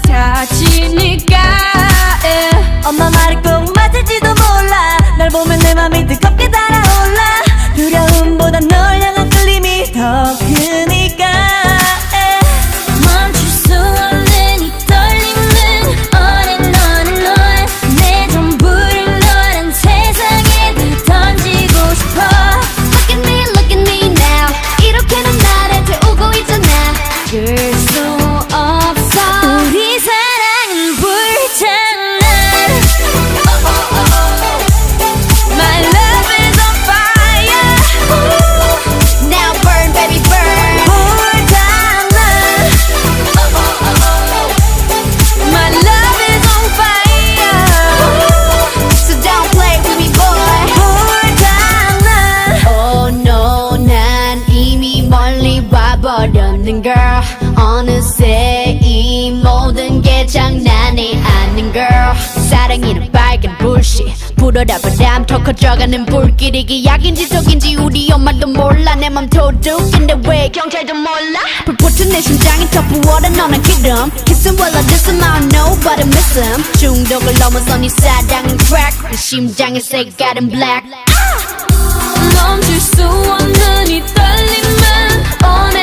같아지니까 엄마 말이 꼭 맞을지도 몰라. 널 보면 내 맘이 뜨겁게 달아올라. 두려움보단 널 향한 끌림이 더 크니까 멈출 수 없는 이 떨림은 on and on and on. 내 전부를 너란 세상에 다 던지고 싶어. Look at me now. 이렇게는 나를 태우고 있잖아. 그럴 수 없어. 우리 사랑은 불장난. My love is on fire. Now burn baby burn. 불장난. My love is on fire. So don't play with me boy. 불장난. Oh no 난 이미 멀리 와버렸는 girl. 어느새 이 모든 게 장난이 아닌 girl. 사랑이는 빨간 불씨 불어라 바람 더 커져가는 불길이 기약인지 속인지 우리 엄마도 몰라. 내 맘 도둑인데 왜 경찰도 몰라. 불붙은 내 심장이 더 부어라 너는 기름. Kissing while I diss him I don't know but I miss him. 중독을 넘어선 이 사랑은 crack. 내 심장의 색깔은 black. 멈출 수 없는 이 떨림은 on